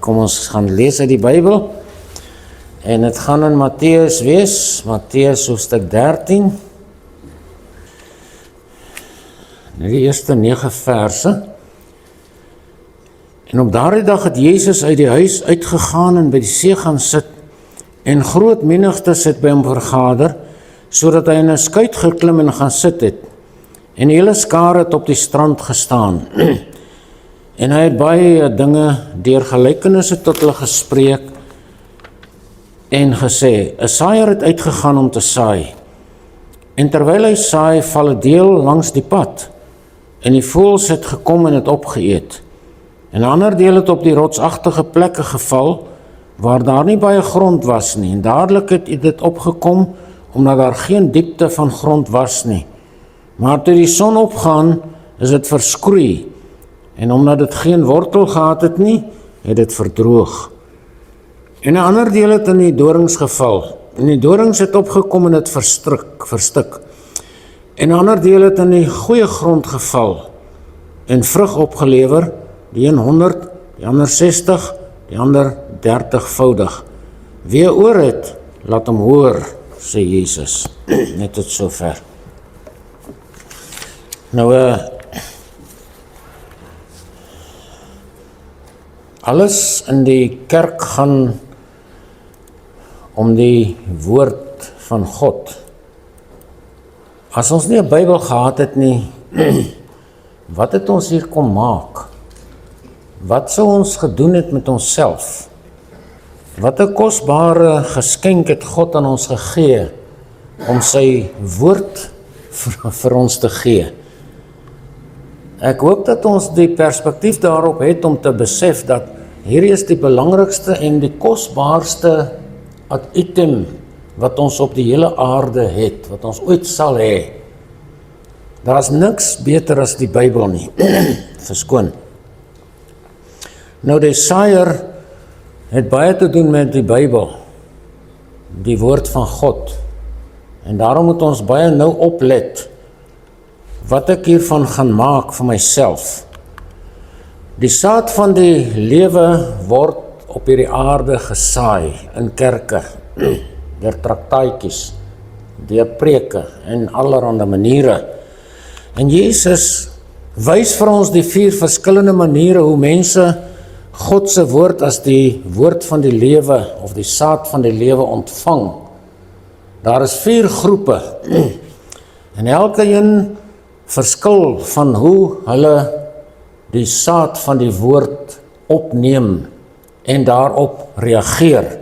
Kom ons gaan lees uit die Bybel. En het gaan in Matteus wees, Matteus hoofstuk 13. Die eerste 9 verse. En op daardie dag het Jezus uit die huis uitgegaan en by die see gaan sit, en groot menigtes het by hom vergader, sodat hy in 'n skuit geklim en gaan sit het. En die hele skare het op die strand gestaan. En hy het baie dinge deur gelykenisse tot hulle gespreek en gesê, 'n saaier het uitgegaan om te saai. En terwyl hy saai, val 'n deel langs die pad, en die voëls het gekom en het opgeëet. En 'n ander deel het op die rotsagtige plekke geval, waar daar nie baie grond was nie, en dadelik het dit opgekom, omdat daar geen diepte van grond was nie. Maar toe die son opgaan, is dit verskroei, en omdat dit geen wortel gehad het nie, het dit verdroog. En 'n ander deel het in die dorings geval, en die dorings het opgekom en het verstik. En 'n ander deel het in die goeie grond geval, en vrug opgelewer, die een 100, die ander 60, die ander 30voudig. Wie oor het, laat hom hoor, sê Jesus. Net tot sover. Nou, alles in die kerk gaan om die woord van God. As ons nie 'n Bybel gehad het nie, wat het ons hier kom maak? Wat sou ons gedoen het met onsself? Wat 'n kosbare geskenk het God aan ons gegee om sy woord vir ons te gee. Ek hoop dat ons die perspektief daarop het om te besef dat hierdie is die belangrikste en die kosbaarste item wat ons op die hele aarde het, wat ons ooit sal hê. Daar is niks beter as die Bybel nie. Verskoon. Nou, die saaier het baie te doen met die Bybel, die woord van God. En daarom moet ons baie nou oplet wat ek hiervan gaan maak vir myself. Die saad van die lewe word op hierdie aarde gesaai in kerke, deur traktaatjies, deur preke en allerhande maniere. En Jesus wys vir ons die 4 verskillende maniere hoe mense God se woord as die woord van die lewe of die saad van die lewe ontvang. Daar is 4 groepe en elke een verskil van hoe hulle die saad van die woord opneem en daarop reageer.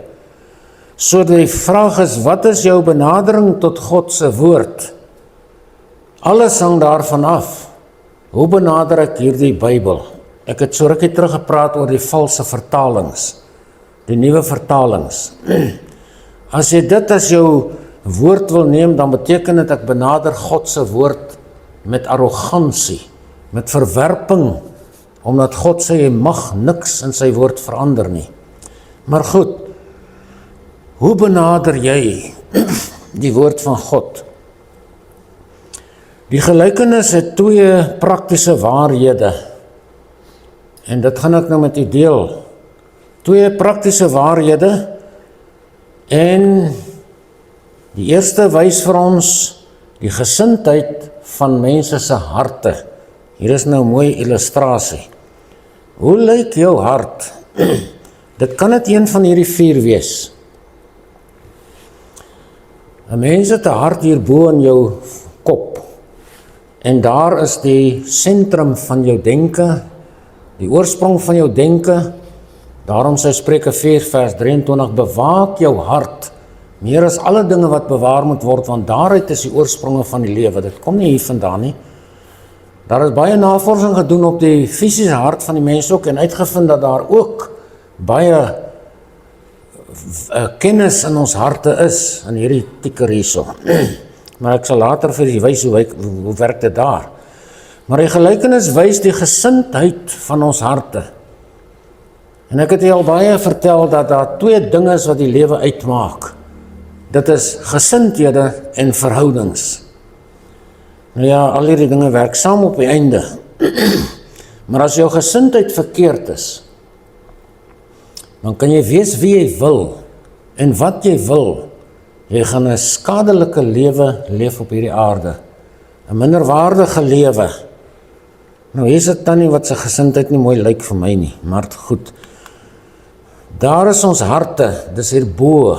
So die vraag is, wat is jou benadering tot God se woord? Alles hang daarvan af. Hoe benader ek hierdie Bybel? Ek het so rukkie terug gepraat oor die valse vertalings, die nuwe vertalings. As jy dit as jou woord wil neem, dan beteken dit ek benader God se woord met arrogansie, met verwerping, omdat God sê jy mag niks in sy woord verander nie. Maar goed, hoe benader jy die woord van God? Die gelykenis het 2 praktiese waarhede, en dit gaan ek nou met u deel. 2 praktiese waarhede, en die eerste wys vir ons die gesindheid van mense se harte. Hier is nou 'n mooi illustrasie. Hoe lyk jou hart? Dit kan dit een van hierdie 4 wees. 'n Mens het 'n hart hierbo in jou kop, en daar is die sentrum van jou denke, die oorsprong van jou denke. Daarom sê Spreuke 4 vers 23, bewaak jou hart, meer as alle dinge wat bewaar moet word, want daaruit is die oorspronge van die lewe. Dit kom nie hier vandaan nie. Daar is baie navorsing gedoen op die fisiese hart van die mens ook, en uitgevind dat daar ook baie kennis in ons harte is, in hierdie tikker hierso. Maar ek sal later vir u wys hoe werk dit daar. Maar die gelykenis wys die gesindheid van ons harte. En ek het u al baie vertel dat daar 2 dinge is wat die lewe uitmaak. Dit is gesindhede en verhoudings. Nou ja, al hierdie dinge werk saam op die einde. Maar as jou gesindheid verkeerd is, dan kan jy wees wie jy wil, en wat jy wil. Jy gaan 'n skadelike lewe leef op hierdie aarde, 'n minderwaardige lewe. Nou, hier is dit dan nie wat sy gesindheid nie mooi lyk vir my nie, maar goed. Daar is ons harte, dis hierbo,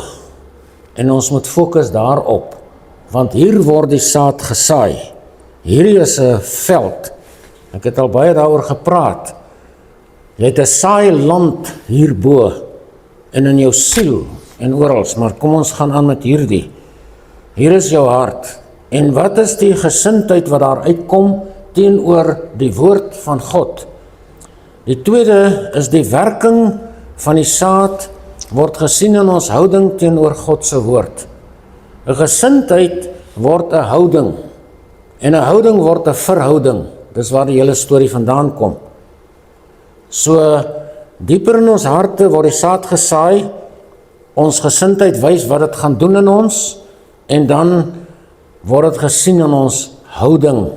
en ons moet fokus daarop, want hier word die saad gesaai. Hierdie is 'n veld. Ek het al baie daaroor gepraat. Jy het 'n saai land hierbo, en in jou siel, en oral, maar kom ons gaan aan met hierdie. Hier is jou hart. En wat is die gesindheid wat daar uitkom teenoor die woord van God? Die tweede is die werking van die saad word gesien in ons houding teenoor God se woord. 'n gesindheid word 'n houding, en 'n houding word 'n verhouding. Dis waar die hele storie vandaan kom. So, dieper in ons harte word die saad gesaai, ons gesindheid wys wat dit gaan doen in ons, en dan word dit gesien in ons houding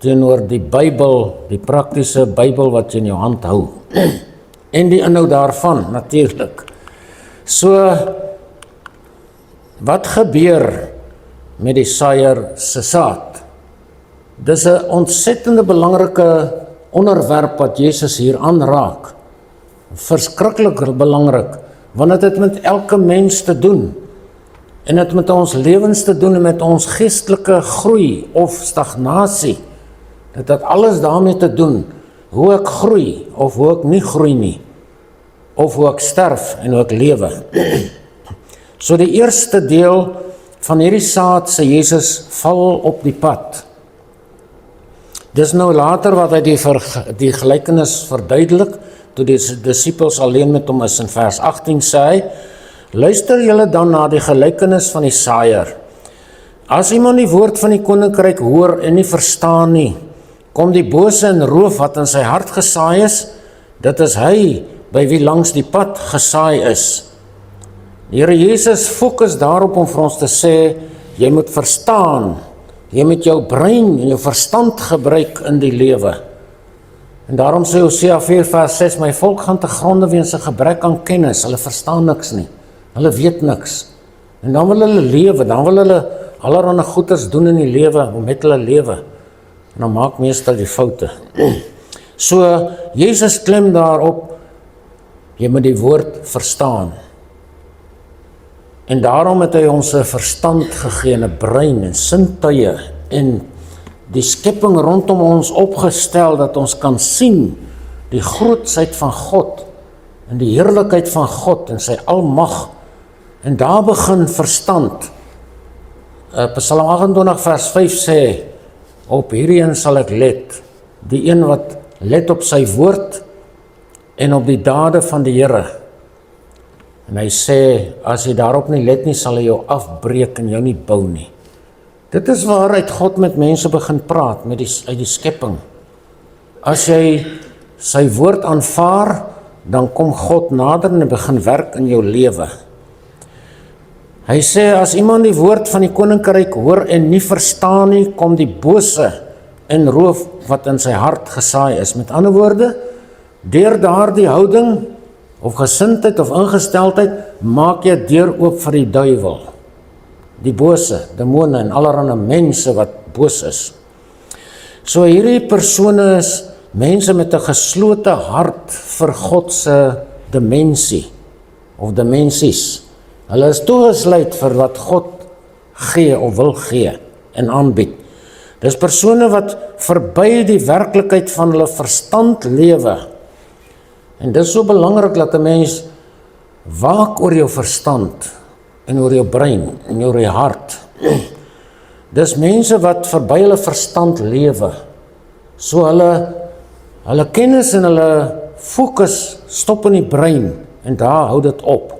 teenoor die Bybel, die praktiese Bybel wat jy in jou hand hou. En die inhoud daarvan, natuurlik. So, wat gebeur met die saaier se saad? Dis 'n ontsettende belangrike onderwerp wat Jesus hier aanraak. Verskriklik belangrik, want dit het met elke mens te doen. En dit met ons lewens te doen en met ons geestelike groei of stagnasie. Dit het alles daarmee te doen, hoe ek groei of hoe ek nie groei nie. Of hoe ek sterf en hoe ek lewe. So die eerste deel van hierdie saad sê Jesus val op die pad. Dis nou later wat hy die gelykenis verduidelik, toe die disippels alleen met hom is in vers 18 sê hy, luister julle dan na die gelykenis van die saaier. As iemand die woord van die koninkryk hoor en nie verstaan nie, kom die bose en roof wat in sy hart gesaai is, dit is hy by wie langs die pad gesaai is. Die Here Jesus fokus daarop om vir ons te sê, jy moet verstaan, jy moet jou brein en jou verstand gebruik in die lewe. En daarom sê Hosea 4 vers 6, my volk gaan te gronde weens 'n gebrek aan kennis, hulle verstaan niks nie, hulle weet niks. En dan wil hulle lewe, dan wil hulle allerhande goeders doen in die lewe, om met hulle lewe. En dan maak meestal die foute. So, Jesus klem daarop, jy moet die woord verstaan. En daarom het hy ons 'n verstand gegee, 'n brein en sintuie en die skepping rondom ons opgestel dat ons kan sien die grootsheid van God en die heerlikheid van God en sy almag. En daar begin verstand. Psalm 28 vers 5 sê, op hierdie een sal ek let, die een wat let op sy woord en op die dade van die Here. En hy sê, as jy daarop nie let nie, sal hy jou afbreek en jou nie bou nie. Dit is waaruit God met mense begin praat, uit die skepping. As jy sy woord aanvaar, dan kom God nader en begin werk in jou lewe. Hy sê, as iemand die woord van die koninkryk hoor en nie verstaan nie, kom die bose en roof wat in sy hart gesaai is. Met ander woorde, deur daardie houding, of gesindheid of ingesteldheid, maak jy deur oop vir die duiwel. Die bose, demone en allerhande mense wat boos is. So hierdie persone is mense met 'n geslote hart vir God se dimensie, of dimensies. Hulle is toegesluit vir wat God gee of wil gee en aanbied. Dis persone wat verby die werklikheid van hulle verstand lewe. En dit is so belangrik dat 'n mens waak oor jou verstand en oor jou brein en oor jou hart. Dis mense wat verby hulle verstand lewe. So hulle kennis en hulle fokus stop in die brein en daar hou dit op.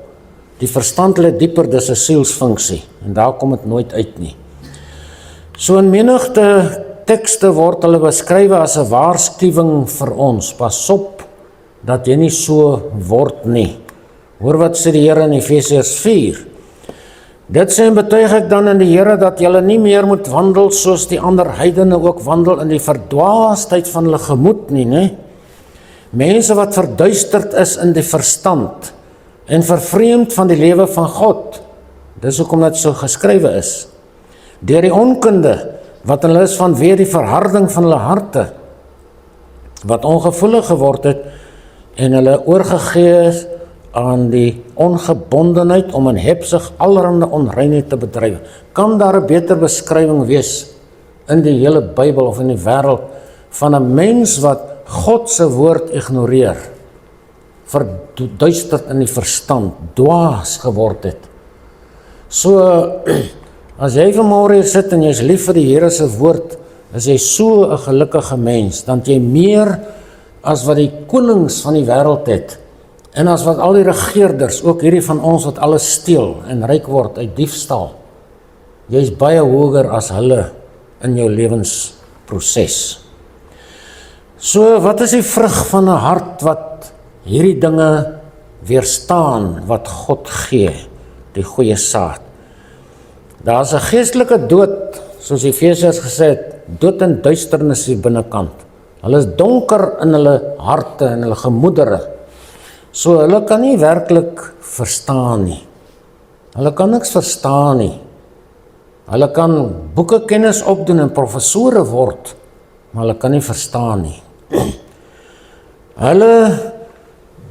Die verstand lê dieper, dis 'n sielsfunksie en daar kom dit nooit uit nie. So in menigte tekste word hulle beskryf as 'n waarskuwing vir ons. Pas op dat jy nie so word nie. Hoor wat sê die Here in Efesiërs 4. Dit sê en betuig ek dan in die Here dat julle nie meer moet wandel soos die ander heidene ook wandel in die verdwaasheid van hulle gemoed nie, né? Mense wat verduisterd is in die verstand, en vervreemd van die lewe van God. Dis hoekom dit so geskrywe is. Deur die onkunde, wat hulle is vanweë die verharding van hulle harte, wat ongevoelig geword het, en hulle oorgegee is aan die ongebondenheid om in hebsug allerhande onreinheid te bedryf. Kan daar 'n beter beskrywing wees in die hele Bybel of in die wêreld van 'n mens wat God se woord ignoreer, verduisterd in die verstand, dwaas geword het? So, as jy vanmôre hier sit en jy is lief vir die Here se woord, is jy so 'n gelukkige mens, dan jy meer as wat die konings van die wêreld het, en as wat al die regeerders, ook hierdie van ons wat alles steel en ryk word uit diefstal. Jy is baie hoër as hulle in jou lewensproses. So, wat is die vrug van 'n hart wat hierdie dinge weerstaan wat God gee, die goeie saad? Daar is 'n geestelike dood, soos Efesiërs gesê het, dood en duisternis hier binnekant. Hulle is donker in hulle harte en hulle gemoedere. So hulle kan nie werklik verstaan nie. Hulle kan niks verstaan nie. Hulle kan boeke kennis opdoen en professore word, maar hulle kan nie verstaan nie. Hulle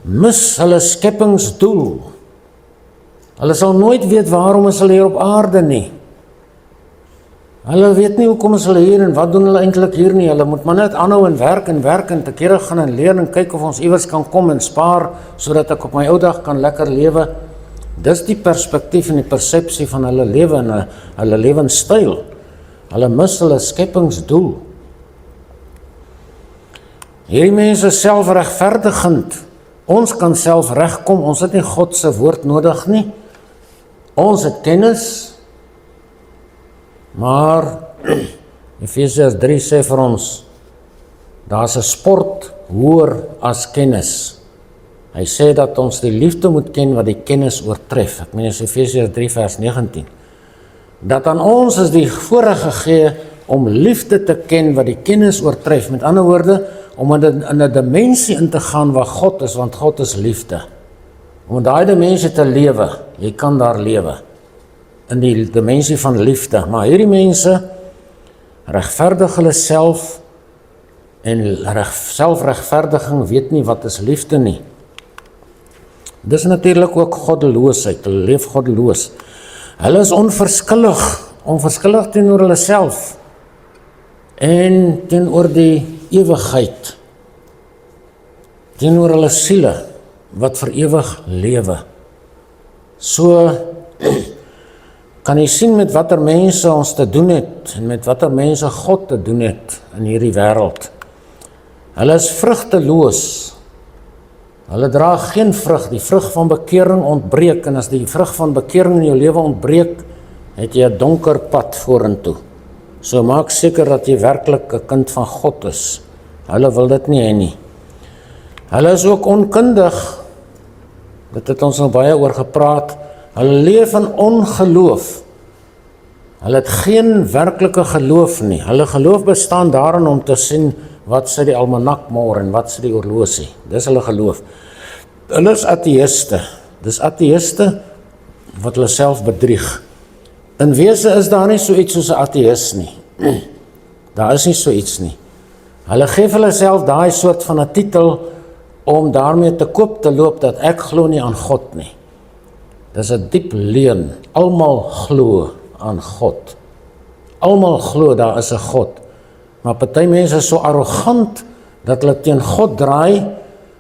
mis hulle skepingsdoel. Hulle sal nooit weet waarom is hulle hier op aarde nie. Hulle weet nie hoekom is hulle hier en wat doen hulle eintlik hier nie. Hulle moet maar net aanhou en werk en te kere gaan en leer en kyk of ons iewers kan kom en spaar, sodat ek op my ou dag kan lekker lewe. Dis die perspektief en die persepsie van hulle lewe en hulle lewenstyl. Hulle mis hulle skepingsdoel. Hierdie mense is selfregverdigend. Ons kan self regkom, ons het nie God se woord nodig nie. Ons het kennis, maar Efesiërs 3 sê vir ons, daar's 'n sport hoër as kennis. Hy sê dat ons die liefde moet ken wat die kennis oortref. Ek meen Efesiërs 3 vers 19. Dat aan ons is die voorreg gegee om liefde te ken wat die kennis oortref. Met ander woorde, om in 'n dimensie in te gaan waar God is, want God is liefde. Om in daai dimensie te lewe, jy kan daar lewe, in die dimensie van liefde. Maar hierdie mense regverdig hulle self, en selfregverdiging weet nie wat is liefde nie. Dis natuurlik ook goddeloosheid, hulle leef goddeloos. Hulle is onverskillig teenoor hulle self, en teenoor die ewigheid, teenoor hulle siele, wat vir ewig lewe. So, kan jy sien met watter mense ons te doen het, en met watter mense God te doen het in hierdie wêreld. Hulle is vrugteloos. Hulle dra geen vrug, die vrug van bekering ontbreek, en as die vrug van bekering in jou lewe ontbreek, het jy 'n donker pad vorentoe. So maak seker dat jy werklik 'n kind van God is. Hulle wil dit nie hê nie. Hulle is ook onkundig. Dit het ons nou baie oor gepraat. Hulle leef in ongeloof. Hulle het geen werklike geloof nie. Hulle geloof bestaan daarin om te sien wat sê die almanak môre en wat sê die horlosie. Dis hulle geloof. Hulle is ateïste. Dis ateïste wat hulle self bedrieg. In wese is daar nie so iets soos 'n ateïs nie. Daar is nie so iets nie. Hulle gee vir hulle self daai soort van 'n titel om daarmee te koop te loop dat ek glo nie aan God nie. Dis 'n diep leuen. Almal glo aan God. Almal glo daar is 'n God. Maar party mense is so arrogant dat hulle teen God draai,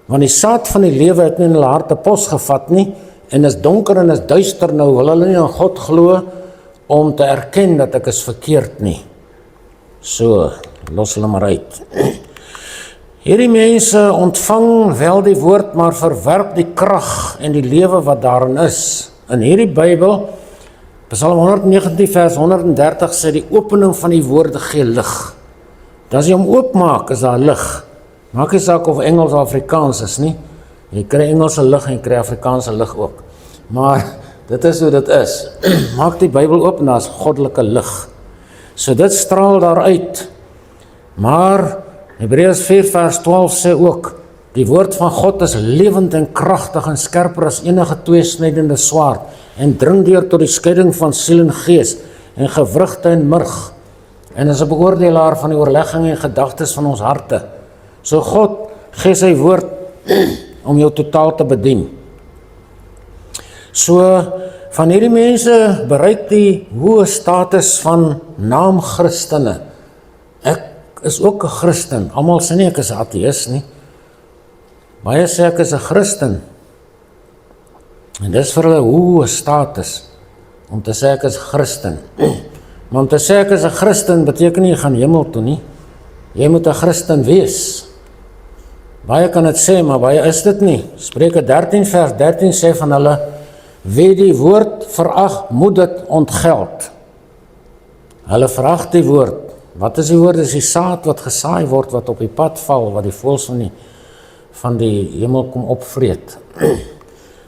want die saad van die lewe het nie in hulle harte pos gevat nie, en is donker en is duister. Nou wil hulle nie aan God glo om te erken dat ek is verkeerd nie. So, los hulle maar uit. Hierdie mense ontvang wel die woord, maar verwerp die krag en die lewe wat daarin is. In hierdie Bybel, Psalm 119 vers 130 sê die opening van die woorde gee lig. As jy hom oopmaak, is daar lig. Maak nie saak of Engels of Afrikaans is nie. Jy kry Engelse lig en jy kry Afrikaanse lig ook. Maar dit is hoe dit is. Maak die Bybel oop en daar is goddelike lig. So dit straal daaruit. Maar Hebreërs 4 vers 12 sê ook, Die woord van God is lewend en kragtig en skerper as enige tweesnydende swaard en dring deur tot die skeiding van siel en gees en gewrigte en murg en is 'n beoordelaar van die oorlegging en gedagtes van ons harte. So God gee sy woord om jou totaal te bedien. So van hierdie mense bereik die hoë status van naam-Christene. Ek is ook 'n Christen. Almal sê nie ek is 'n ateïs nie. Baie sê ek is 'n Christen. En dis vir hulle hoë status om te sê ek is Christen. Maar om te sê ek is 'n Christen beteken nie jy gaan hemel toe nie. Jy moet 'n Christen wees. Baie kan dit sê, maar baie is dit nie. Spreuke 13 vers 13 sê van hulle, wie die woord verag, moet dit ontgeld. Hulle verag die woord. Wat is die woord? Dis die saad wat gesaai word, wat op die pad val, wat die voëls van die hemel kom opvreet.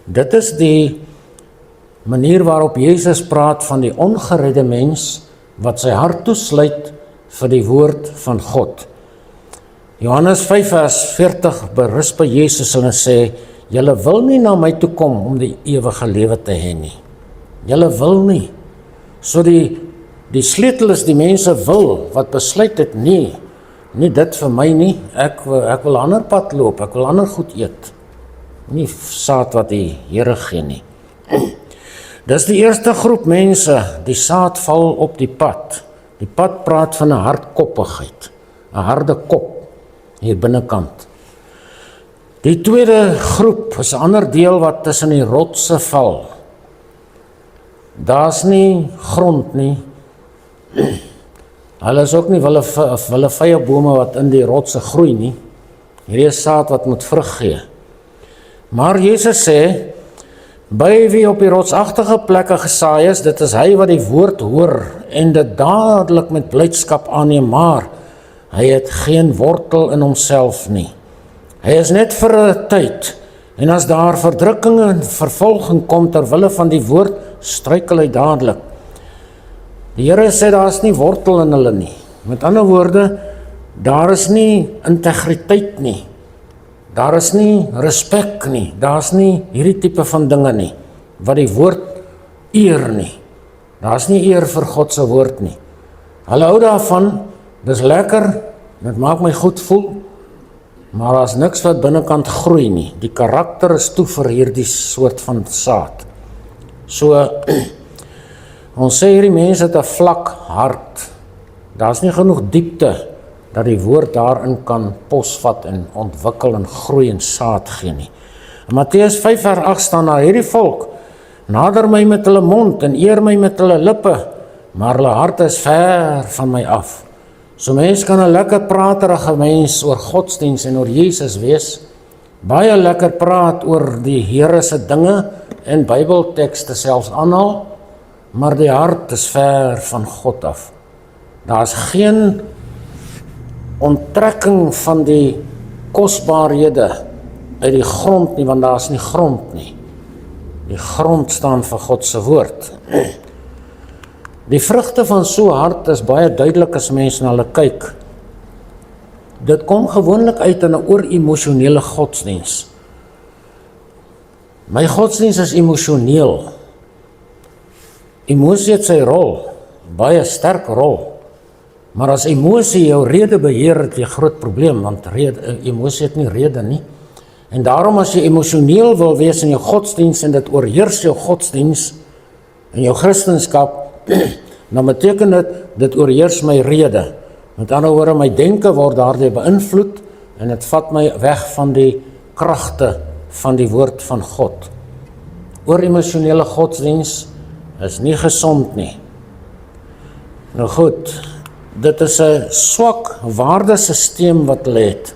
Dit is die manier waarop Jesus praat van die ongeredde mens, wat sy hart toesluit vir die woord van God. Johannes 5 vers 40 berus by Jesus en hy sê, julle wil nie na my toe kom om die ewige lewe te hê nie. Julle wil nie. So die sleutel is die mense wil, wat besluit het, nie dit vir my nie, ek wil 'n ander pad loop, ek wil ander goed eet. Nie saad wat die Here gee nie. Dis die eerste groep mense, die saad val op die pad. Die pad praat van 'n hardkoppigheid, 'n harde kop hier binnekant. Die tweede groep is 'n ander deel wat tussen die rotse val. Daar's nie grond nie. Hulle is ook nie wille vye bome wat in die rotse groei nie. Hierdie is saad wat moet vrug gee. Maar Jesus sê, by wie op die rotsagtige plekke gesaai is, dit is hy wat die woord hoor en dit dadelik met blydskap aanneem, maar hy het geen wortel in homself nie. Hy is net vir 'n tyd, en as daar verdrukking en vervolging kom ter wille van die woord, struikel hy dadelik. Die Here sê daar is nie wortel in hulle nie. Met ander woorde, daar is nie integriteit nie. Daar is nie respek nie. Daar is nie hierdie tipe van dinge nie, wat die woord eer nie. Daar is nie eer vir God se woord nie. Hulle hou daarvan, dis lekker, dit maak my goed voel, maar daar is niks wat binnekant groei nie. Die karakter is toe vir hierdie soort van saad. So, ons sê hierdie mense het 'n vlak hart. Daar is nie genoeg diepte dat die woord daarin kan posvat en ontwikkel en groei en saad gee nie. In Matteus 5 vers 8 staan daar, hierdie volk nader my met hulle mond en eer my met hulle lippe, maar hulle hart is ver van my af. So mens kan 'n lekker praterige mens oor godsdiens en oor Jesus wees, baie lekker praat oor die Here se dinge en Bybeltekste selfs aanhaal, maar die hart is ver van God af. Daar is geen onttrekking van die kosbaarhede uit die grond nie, want daar is nie grond nie. Die grond staan vir God se woord. Die vrugte van so hart is baie duidelik as mense na hulle kyk. Dit kom gewoonlik uit in 'n oor-emosionele godsdiens. My godsdiens is emosioneel. Emosie het sy rol, baie sterk rol. Maar as emosie jou rede beheer, het jy 'n groot probleem, want emosie het nie rede nie. En daarom as jy emosioneel wil wees in jou godsdiens en dit oorheers jou godsdiens en jou Christendom, dan beteken dit oorheers my rede. Met ander woorde, my denke word daardeur beïnvloed en dit vat my weg van die kragte van die woord van God. Oor-emosionele godsdiens is nie gesond nie. Nou goed, dit is 'n swak waardesisteem wat hulle het.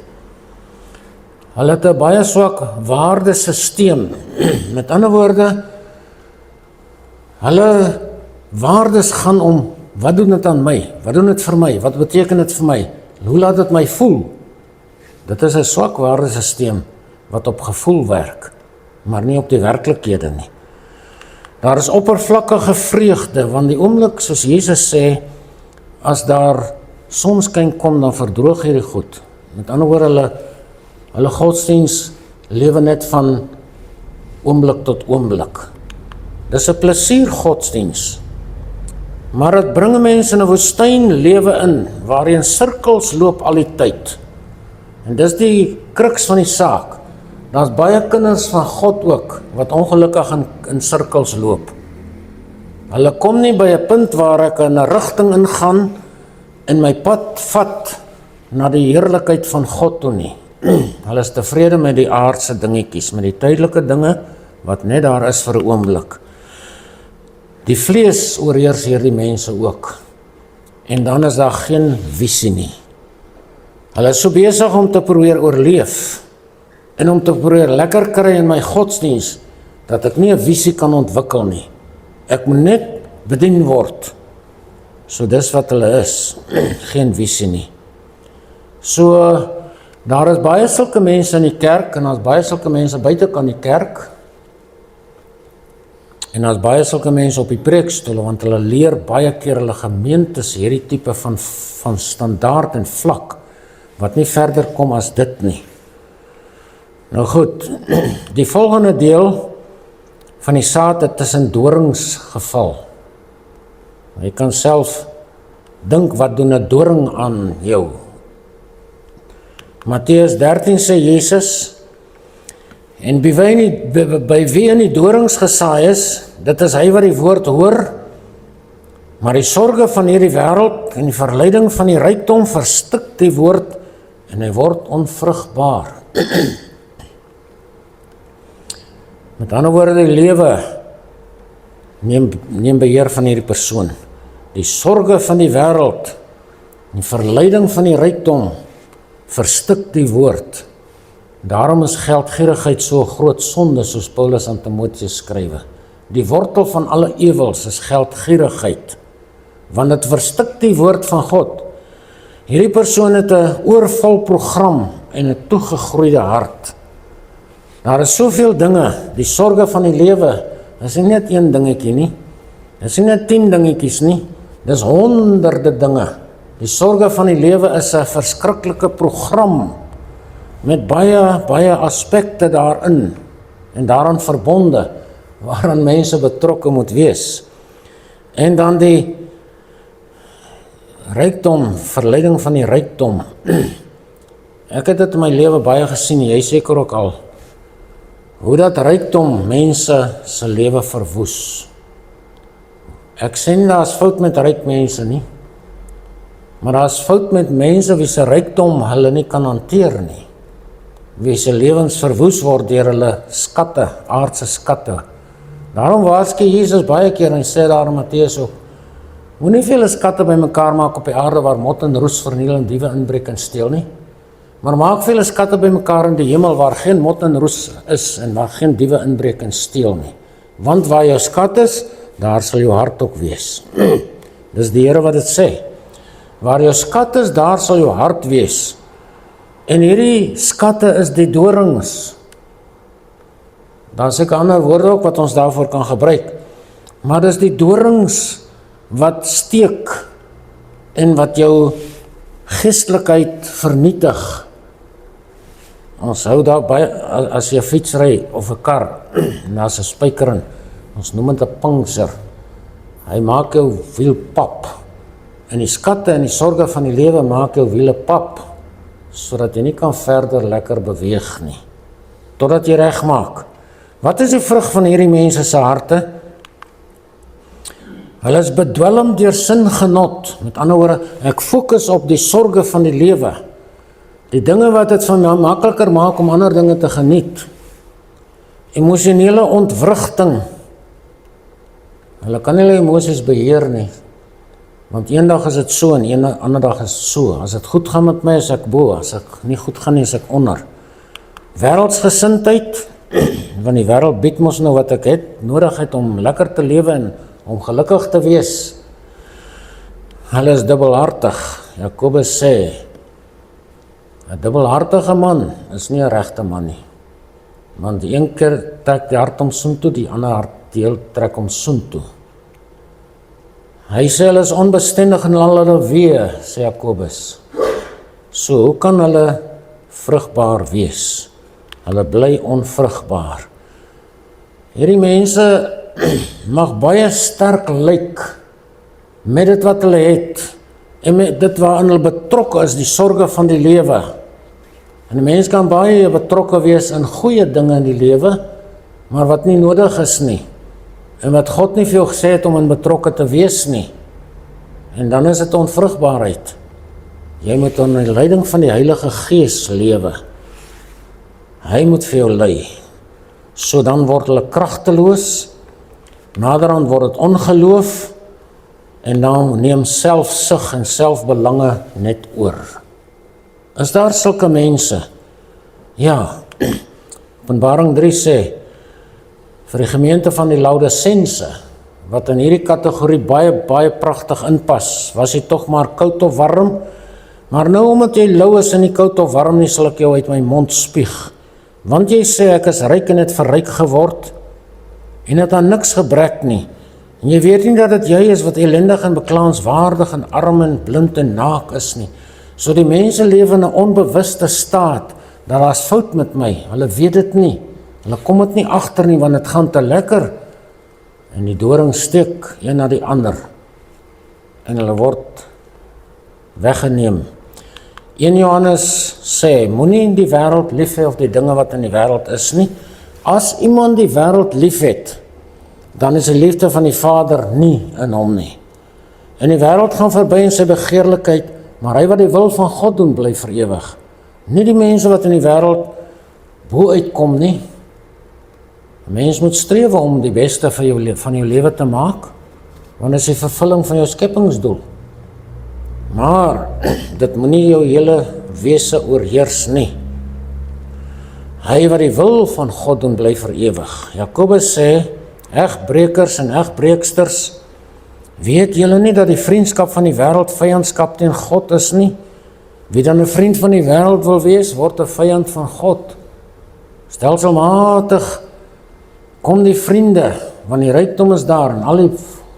Hulle het 'n baie swak waardesisteem. Met ander woorde, hulle waardes gaan om, wat doen dit aan my? Wat doen dit vir my? Wat beteken dit vir my? Hoe laat dit my voel? Dit is 'n swak waardesisteem wat op gevoel werk, maar nie op die werklikhede nie. Daar is oppervlakkige vreugde, want die oomblik, soos Jesus sê, as daar sonskyn kom, dan verdroog hierdie goed. Met ander woorde, Hulle godsdiens lewe net van oomblik tot oomblik. Dis 'n plesier godsdiens. Maar dit bring mense in 'n woestynlewe in, waar jy in sirkels loop al die tyd. En dis die kruks van die saak. Daar's baie kinders van God ook, wat ongelukkig in sirkels loop. Hulle kom nie by 'n punt waar ek in 'n rigting ingaan en my pad vat na die heerlikheid van God toe nie. Hulle is tevrede met die aardse dingetjies, met die tydelike dinge, wat net daar is vir 'n oomblik. Die vlees oorheers hierdie mense ook. En dan is daar geen visie nie. Hulle is so besig om te probeer oorleef, en om te probeer lekker kry in my godsdiens, dat ek nie 'n visie kan ontwikkel nie. Ek moet net bedien word. So dis wat hulle is, geen visie nie. So, daar is baie sulke mense in die kerk, en daar is baie sulke mense buitekant die kerk, en daar is baie sulke mense op die preekstoele, want hulle leer baie keer hulle gemeentes hierdie tipe van standaard en vlak, wat nie verder kom as dit nie. Nou goed, die volgende deel van die saad het tussen dorings geval. Jy kan self dink, wat doen 'n doring aan jou? Matteus 13 sê Jesus, en by wie in die dorings gesaai is, dit is hy wat die woord hoor, maar die sorge van hierdie wêreld en die verleiding van die rykdom verstik die woord, en hy word onvrugbaar. Met ander woorde, die lewe neem beheer van hierdie persoon. Die sorge van die wêreld, die verleiding van die rykdom, verstik die woord. Daarom is geldgierigheid so 'n groot sonde, soos Paulus aan Timoteus skrywe. Die wortel van alle ewels is geldgierigheid, want dit verstik die woord van God. Hierdie persoon het 'n oorvol program en 'n toegegroeide hart. Daar is soveel dinge, die sorge van die lewe, dis nie net een dingetjie nie, dis nie net 10 dingetjies nie, dis honderde dinge. Die sorge van die lewe is 'n verskriklike program, met baie aspekte daarin, en daaraan verbonde, waaraan mense betrokke moet wees. En dan die rykdom, verleiding van die rykdom. Ek het dit in my lewe baie gesien, jy seker ook al, hoe dat rykdom mense se lewe verwoes. Ek sê nie daar is fout met ryk mense nie, maar daar is fout met mense wie se rykdom hulle nie kan hanteer nie, wie se lewens verwoes word deur hulle skatte, aardse skatte. Daarom waarsku Jesus baie keer, en sê daar in Matteus ook, moenie vele skatte bymekaar maak op die aarde waar mot en roes verniel en diewe inbreek en steel nie, maar maak vele skatte bymekaar in die hemel waar geen mot en roes is en waar geen diewe inbreek en steel nie. Want waar jou skat is, daar sal jou hart ook wees. Dis die Here wat dit sê. Waar jou skat is, daar sal jou hart wees. En hierdie skatte is die dorings. Daar is seker ander woorde ook wat ons daarvoor kan gebruik. Maar dis die dorings wat steek en wat jou geestelikheid vernietig. Ons hou daar baie, as jy 'n fiets ry of 'n kar, en daar's 'n spyker in, ons noem dit 'n puncture. Hy maak jou wiel pap. En die skatte en die sorge van die lewe maak jou wiele pap, sodat jy nie kan verder lekker beweeg nie, totdat jy reg maak. Wat is die vrug van hierdie mense se harte? Hulle is bedwelm deur singenot. Met ander woorde, ek fokus op die sorge van die lewe. Die dinge wat dit van my makliker maak om ander dinge te geniet. Emosionele ontwrigting. Hulle kan nie hulle emosies beheer nie. Want eendag is dit so en een ander dag is dit so. As dit goed gaan met my, is ek bo. As ek nie goed gaan nie, is ek onder. Wêreldsgesindheid, want die wêreld bied mos nou wat ek het, nodigheid om lekker te lewe en om gelukkig te wees. Hulle is dubbelhartig. Jakobus sê, 'n dubbelhartige man is nie 'n regte man nie. Want die een keer trek die hart om soontoe, die ander hartdeel trek om soontoe. Hy sê hulle is onbestendig in al hulle weë, sê Jakobus. So, hoe kan hulle vrugbaar wees. Hulle bly onvrugbaar. Hierdie mense mag baie sterk lyk met dit wat hulle het en met dit waarin hulle betrokke is, die sorge van die lewe. En 'n mens kan baie betrokke wees in goeie dinge in die lewe, maar wat nie nodig is nie. En wat God nie vir jou gesê het om in betrokke te wees nie. En dan is dit onvrugbaarheid. Jy moet onder die leiding van die Heilige Gees lewe. Hy moet vir jou lei. So dan word hulle kragteloos, naderhand word dit ongeloof, en dan neem selfsug en selfbelange net oor. Is daar sulke mense? Ja, Openbaring 3 sê, vir die gemeente van die Laodicense, wat in hierdie kategorie baie pragtig inpas, was jy tog maar koud of warm, maar nou omdat jy lou is en nie koud of warm nie, sal ek jou uit my mond spieg. Want jy sê, ek is ryk en het verryk geword, en het aan niks gebrek nie. En jy weet nie dat dit jy is wat ellendig en beklaanswaardig en arm en blind en naak is nie. So die mense lewe in 'n onbewuste staat, dat daar is fout met my, hulle weet dit nie. Hulle kom dit nie agter nie, want het gaan te lekker. En die doring steek een na die ander. En hulle word weggeneem. 1 Johannes sê, moenie die wêreld lief hê of die dinge wat in die wêreld is nie. As iemand die wêreld lief het, dan is die liefde van die Vader nie in hom nie. En die wêreld gaan verby in sy begeerlikheid, maar hy wat die wil van God doen, bly vir ewig. Nie die mense wat in die wêreld bo uitkom nie. 'n Mens moet streef om die beste van jou lewe te maak, want dit is die vervulling van jou skepingsdoel. Maar dit moenie jou hele wese oorheers nie. Hy wat die wil van God doen, bly vir ewig. Jakobus sê, egbrekers en egbreeksters, weet julle nie dat die vriendskap van die wêreld vyandskap teen God is nie? Wie dan 'n vriend van die wêreld wil wees, word 'n vyand van God. Stelselmatig kom die vriende, want die rykdom is daar en al die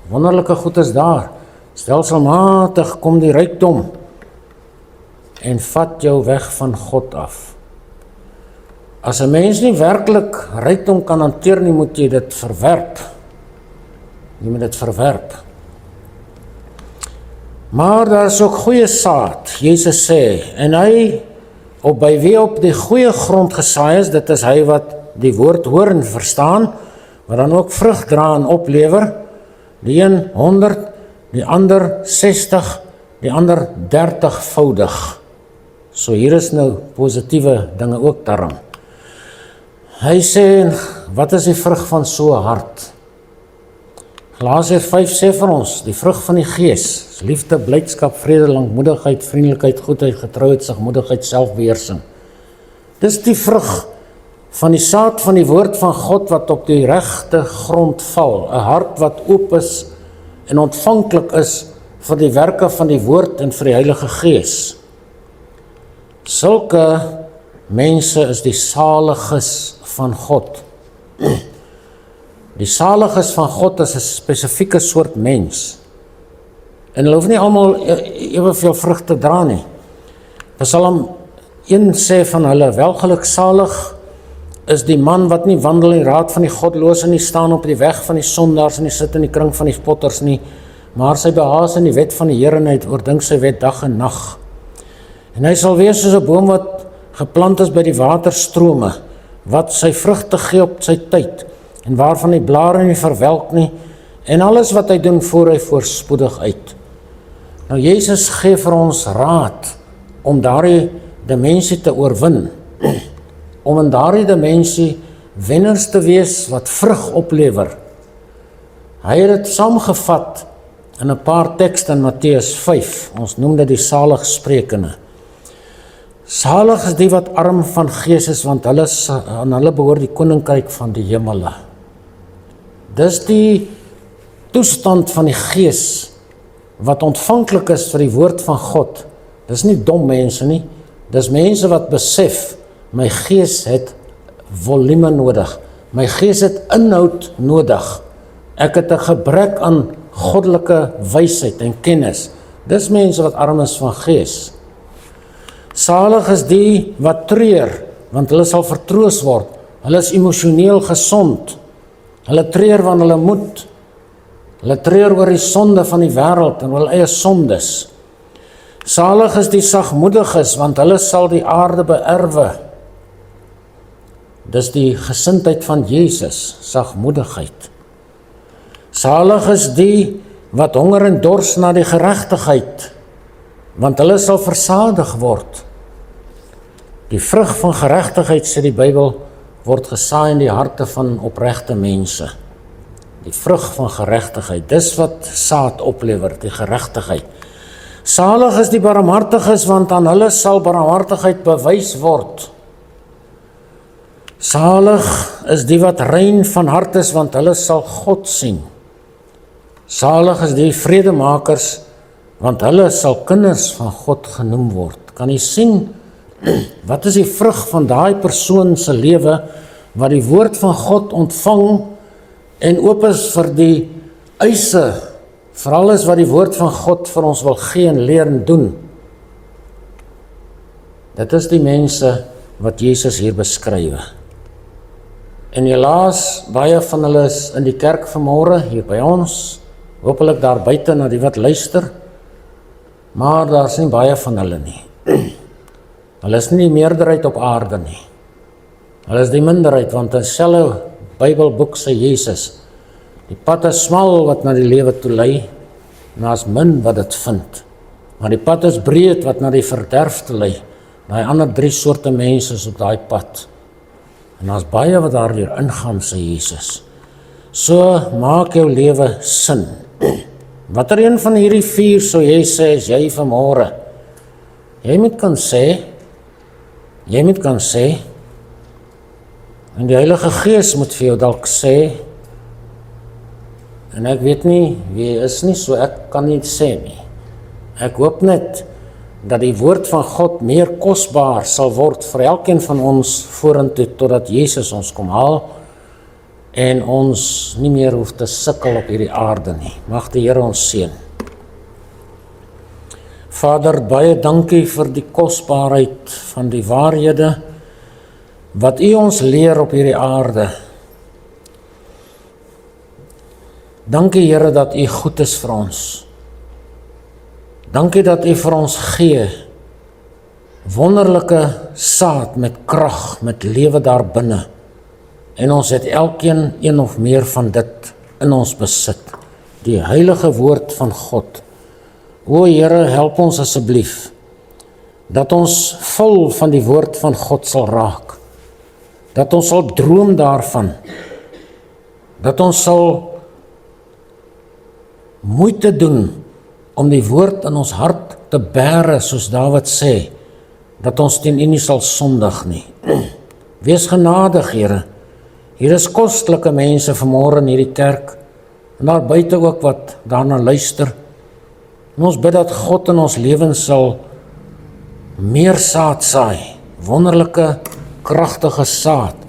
wonderlike goed is daar. Stelselmatig kom die rykdom en vat jou weg van God af. As 'n mens nie werklik rykdom kan hanteer nie, moet jy dit verwerp. Jy moet dit verwerp. Maar daar is ook goeie saad, Jesus sê, en hy, by wie op die goeie grond gesaai is, dit is hy wat die woord hoor en verstaan, wat dan ook vrug dra en oplewer, die een 100, die ander 60, die ander 30voudig. So hier is nou positiewe dinge ook daaraan. Hy sê, wat is die vrug van so 'n hart? Galasiërs 5 sê vir ons, die vrug van die Gees, liefde, blydskap, vrede, lankmoedigheid, vriendelikheid, goedheid, getrouheid, sagmoedigheid, selfbeheersing. Dis die vrug van die saad van die woord van God wat op die regte grond val, 'n hart wat oop is en ontvanklik is vir die werke van die woord en vir die Heilige Gees. Sulke mense is die saliges van God. Die saliges van God is 'n spesifieke soort mens. En hulle hoef nie almal eweveel vrug te dra nie. Psalm 1 sê van hulle, welgeluksalig is die man wat nie wandel in die raad van die goddelose nie, staan op die weg van die sondaars en nie sit in die kring van die spotters nie, maar sy behaas in die wet van die Here en hy oordink sy wet dag en nag. En hy sal wees soos 'n boom wat geplant is by die waterstrome, wat sy vrugte gee op sy tyd, en waarvan die blare nie verwelk nie, en alles wat hy doen, voer hy voorspoedig uit. Nou Jesus gee vir ons raad om daardie dimensie te oorwin, om in daardie dimensie wenners te wees wat vrug oplewer. Hy het dit saamgevat in 'n paar tekste in Matteus 5, ons noem dit die saligsprekende. Salig is die wat arm van gees is, want aan hulle behoort die koninkryk van die hemele. Dis die toestand van die gees wat ontvanklik is vir die woord van God. Dis nie dom mense nie, dis mense wat besef, my gees het volume nodig, my gees het inhoud nodig, ek het 'n gebrek aan goddelike wysheid en kennis. Dis mense wat arm is van gees. Salig is die wat treur, want hulle sal vertroos word. Hulle is emosioneel gesond. Hulle treur want hulle moet. Hulle treur oor die sonde van die wêreld en hul eie sondes. Salig is die sagmoediges, want hulle sal die aarde beerwe. Dis die gesindheid van Jesus, sagmoedigheid. Salig is die wat honger en dors na die geregtigheid, want hulle sal versadig word. Die vrug van geregtigheid, sê die Bybel, word gesaai in die harte van opregte mense. Die vrug van geregtigheid, dis wat saad oplewer, die geregtigheid. Salig is die barmhartiges, want aan hulle sal barmhartigheid bewys word. Salig is die wat rein van hart is, want hulle sal God sien. Salig is die vredemakers, want hulle sal kinders van God genoem word. Kan jy sien, wat is die vrug van daai persoon se lewe, wat die woord van God ontvang, en oop is vir die eise, vir alles wat die woord van God vir ons wil gee en leer en doen. Dit is die mense wat Jesus hier beskryf. En helaas, baie van hulle is in die kerk vanmôre, hier by ons, hopelik daar buite na die wat luister, maar daar is nie baie van hulle nie. Hulle is nie die meerderheid op aarde nie. Hulle is die minderheid, want in dieselfde Bybelboek sê Jesus, die pad is smal wat na die lewe toe lei, en daar is min wat dit vind. Maar die pad is breed wat na die verderf toe lei. Daai ander 3 soorte mense is op daai pad. En daar's baie wat daar weer ingaan, sê Jesus. So maak jou lewe sin. Watter een van hierdie 4 sou jy sê, is jy vanmôre? Jy moet kan sê, en die Heilige Gees moet vir jou dalk sê, en ek weet nie, wie is nie, so ek kan nie sê nie. Ek hoop net, dat die woord van God meer kosbaar sal word vir elkeen van ons vorentoe, totdat Jesus ons kom haal, en ons nie meer hoef te sukkel op hierdie aarde nie. Mag die Here ons seën. Vader, baie dankie vir die kosbaarheid van die waarhede, wat U ons leer op hierdie aarde. Dankie Here dat U goed is vir ons. Dankie dat U vir ons gee wonderlike saad met krag, met lewe daar binne. En ons het elkeen een of meer van dit in ons besit. Die heilige woord van God. O Here, help ons asseblief, dat ons vol van die woord van God sal raak. Dat ons sal droom daarvan. Dat ons sal moeite doen om die woord in ons hart te bære, soos Dawid sê, dat ons teen U nie sal sondig nie. Wees genadig, Here. Hier is kostelike mense vanmôre in hierdie kerk, en daar buite ook wat daarna luister. En ons bid dat God in ons lewens sal meer saad saai, wonderlike, kragtige saad,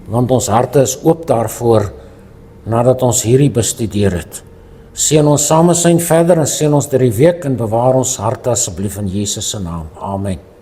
want ons harte is oop daarvoor, nadat ons hierdie bestudeer het. Seën ons saam verder en seën ons deur die week en bewaar ons harte asseblief in Jesus se naam. Amen.